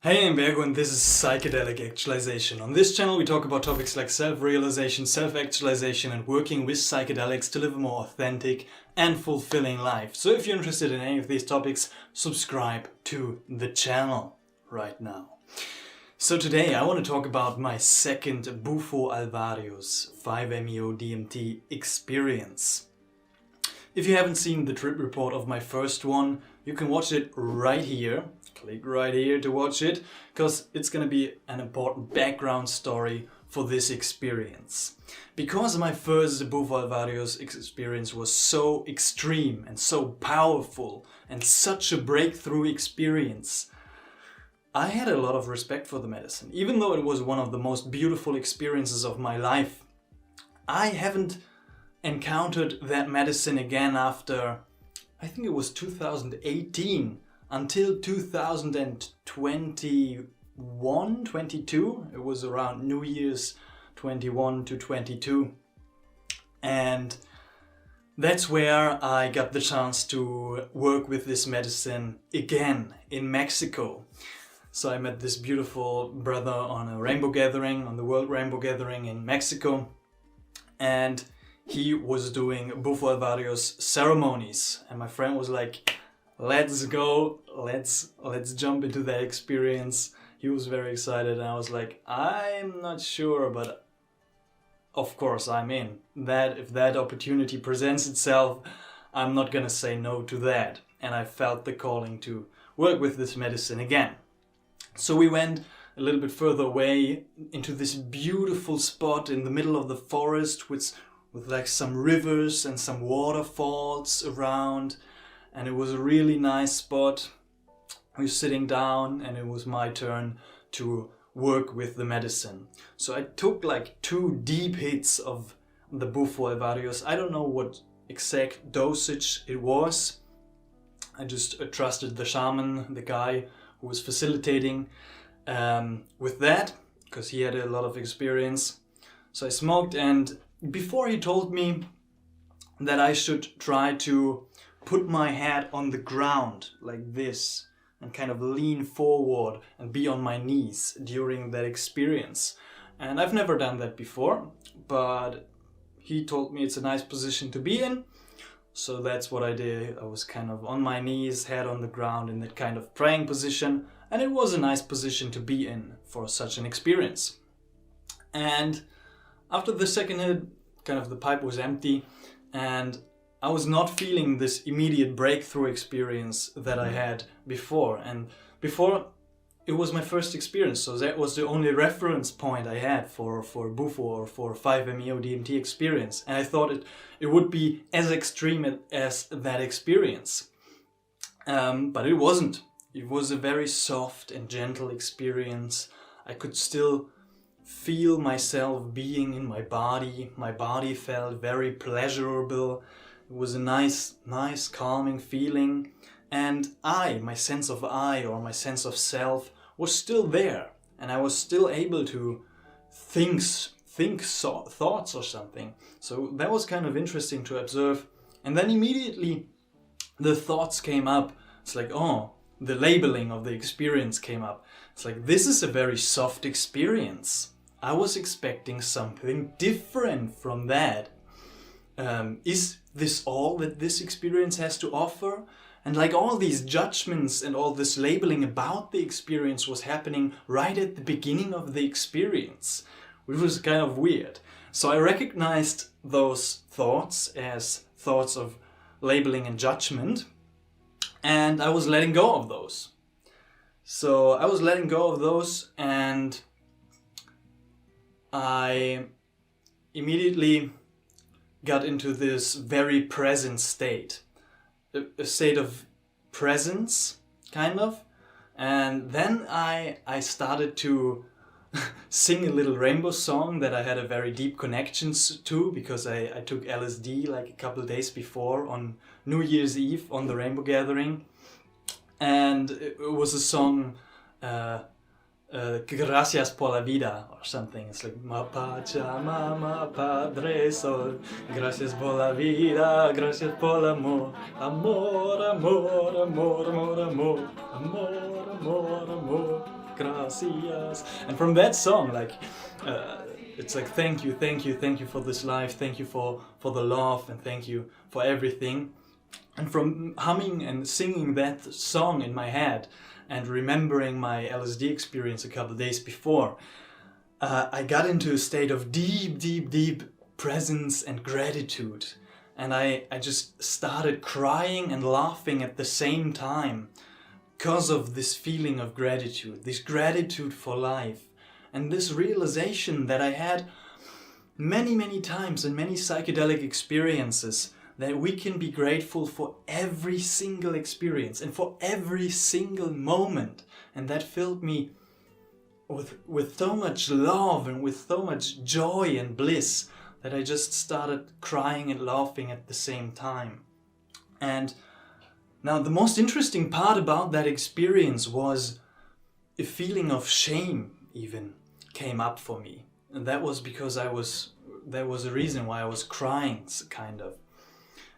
Hey, I'm Bergo and this is Psychedelic Actualization. On this channel we talk about topics like self-realization, self-actualization and working with psychedelics to live a more authentic and fulfilling life. So if you're interested in any of these topics, subscribe to the channel right now. So today I want to talk about my second Bufo Alvarius 5-MeO DMT experience. If you haven't seen the trip report of my first one, you can watch it right here. Click right here to watch it, because it's going to be an important background story for this experience. Because my first Bufo Alvarius experience was so extreme and so powerful and such a breakthrough experience, I had a lot of respect for the medicine. Even though it was one of the most beautiful experiences of my life, I haven't encountered that medicine again after, I think it was 2018. Until 2021, 22, it was around New Year's 21 to 22. And that's where I got the chance to work with this medicine again in Mexico. So I met this beautiful brother on a rainbow gathering, on the World Rainbow Gathering in Mexico. And he was doing Bufo Alvarius ceremonies. And my friend was like, let's go, let's jump into that experience. He was very excited and I was like, I'm not sure, but of course I'm in. If that opportunity presents itself, I'm not gonna say no to that. And I felt the calling to work with this medicine again. So we went a little bit further away into this beautiful spot in the middle of the forest with like some rivers and some waterfalls around. And it was a really nice spot. We were sitting down and it was my turn to work with the medicine. So I took like 2 deep hits of the Bufo Alvarius. I don't know what exact dosage it was. I just trusted the shaman, the guy who was facilitating with that, because he had a lot of experience. So I smoked, and before he told me that I should try to put my head on the ground like this and kind of lean forward and be on my knees during that experience. And I've never done that before, but he told me it's a nice position to be in. So that's what I did. I was kind of on my knees, head on the ground in that kind of praying position. And it was a nice position to be in for such an experience. And after the second hit, kind of the pipe was empty and I was not feeling this immediate breakthrough experience that I had before. And before, it was my first experience, so that was the only reference point I had for Bufo or for 5-MeO DMT experience. And I thought it would be as extreme as that experience. But it wasn't. It was a very soft and gentle experience. I could still feel myself being in my body. My body felt very pleasurable. It was a nice calming feeling, and my sense of I, or my sense of self, was still there, and I was still able to think thoughts or something. So that was kind of interesting to observe. And then immediately the thoughts came up. It's like, oh, the labeling of the experience came up. It's like, this is a very soft experience. I was expecting something different from that. Is this all that this experience has to offer? And like all these judgments and all this labeling about the experience was happening right at the beginning of the experience, which was kind of weird. So I recognized those thoughts as thoughts of labeling and judgment, and I was letting go of those. So I was letting go of those, and I immediately got into this very present state, a state of presence, kind of. And then I started to sing a little rainbow song that I had a very deep connection to, because I took LSD like a couple of days before on New Year's Eve on the Rainbow Gathering. And it was a song, Gracias por la vida or something. It's like Ma Pachamama Padre Sol, gracias por la vida, gracias por el amor, amor, amor, amor, amor, amor, amor, amor, amor. gracias. And from that song, like, it's like, thank you, thank you, thank you for this life, thank you for the love, and thank you for everything. And from humming and singing that song in my head and remembering my LSD experience a couple of days before, I got into a state of deep, deep, deep presence and gratitude. And I just started crying and laughing at the same time because of this feeling of gratitude, this gratitude for life, and this realization that I had many, many times in many psychedelic experiences, that we can be grateful for every single experience and for every single moment. And that filled me with so much love and with so much joy and bliss that I just started crying and laughing at the same time. And now the most interesting part about that experience was a feeling of shame even came up for me. And that was because there was a reason why I was crying, kind of.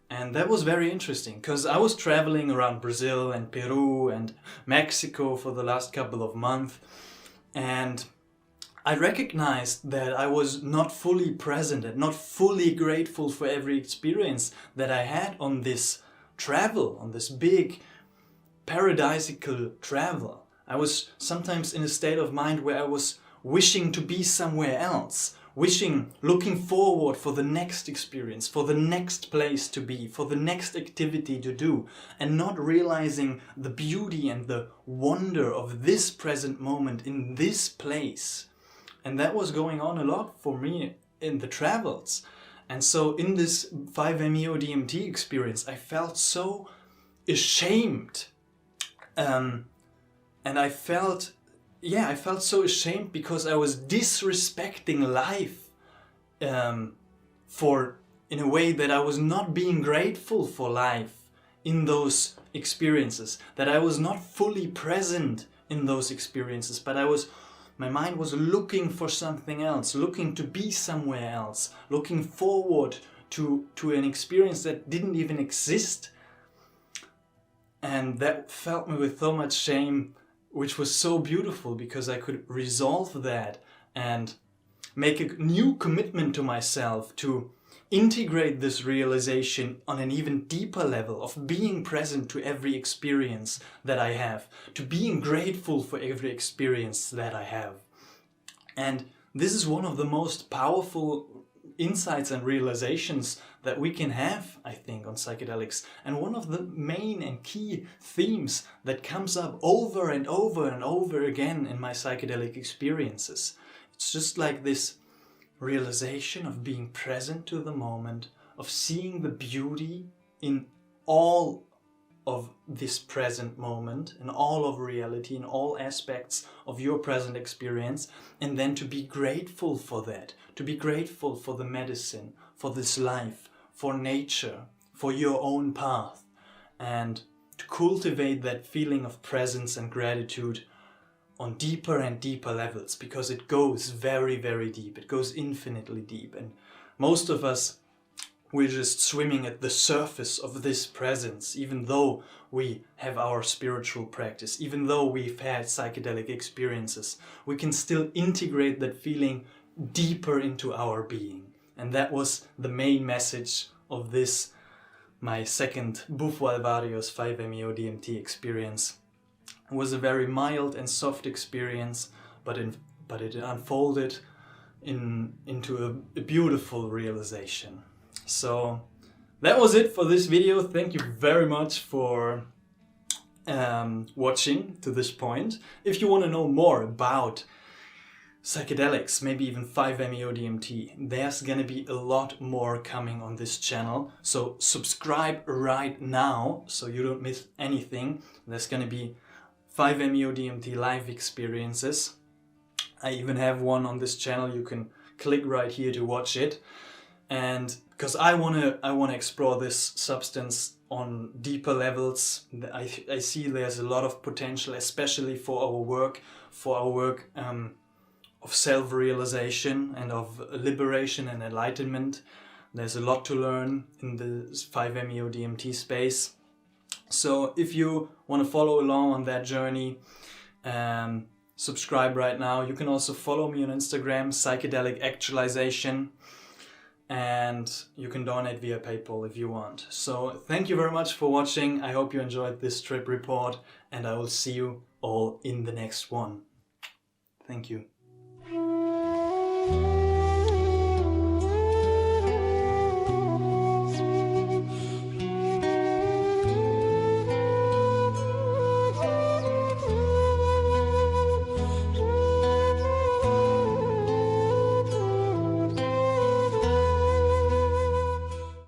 And that was very interesting, because I was traveling around Brazil and Peru and Mexico for the last couple of months, and I recognized that I was not fully present and not fully grateful for every experience that I had on this travel, on this big paradisical travel. I was sometimes in a state of mind where I was wishing to be somewhere else, looking forward for the next experience, for the next place to be, for the next activity to do, and not realizing the beauty and the wonder of this present moment in this place. And that was going on a lot for me in the travels. And so in this 5-MeO-DMT experience, I felt so ashamed. And I felt so ashamed because I was disrespecting life in a way that I was not being grateful for life in those experiences, that I was not fully present in those experiences, but my mind was looking for something else, looking to be somewhere else, looking forward to an experience that didn't even exist. And that filled me with so much shame, which was so beautiful because I could resolve that and make a new commitment to myself to integrate this realization on an even deeper level of being present to every experience that I have, to being grateful for every experience that I have. And this is one of the most powerful insights and realizations that we can have, I think, on psychedelics, and one of the main and key themes that comes up over and over and over again in my psychedelic experiences. It's just like this realization of being present to the moment, of seeing the beauty in all of this present moment, in all of reality, in all aspects of your present experience, and then to be grateful for that, to be grateful for the medicine, for this life, for nature, for your own path, and to cultivate that feeling of presence and gratitude on deeper and deeper levels, because it goes very, very deep. It goes infinitely deep, and most of us, we're just swimming at the surface of this presence, even though we have our spiritual practice, even though we've had psychedelic experiences. We can still integrate that feeling deeper into our being. And that was the main message of this, my second Bufo Alvarius 5-MeO-DMT experience. It was a very mild and soft experience, but it unfolded into a beautiful realization. So that was it for this video. Thank you very much for watching to this point. If you want to know more about psychedelics, maybe even 5-MeO-DMT, there's gonna be a lot more coming on this channel. So subscribe right now so you don't miss anything. There's gonna be 5-MeO-DMT live experiences. I even have one on this channel. You can click right here to watch it. And because I wanna explore this substance on deeper levels, I see there's a lot of potential, especially for our work of self-realization and of liberation and enlightenment. There's a lot to learn in the 5-MeO-DMT space. So if you want to follow along on that journey, subscribe right now. You can also follow me on Instagram, Psychedelic Actualization, and you can donate via PayPal if you want. So thank you very much for watching. I hope you enjoyed this trip report, and I will see you all in the next one. Thank you.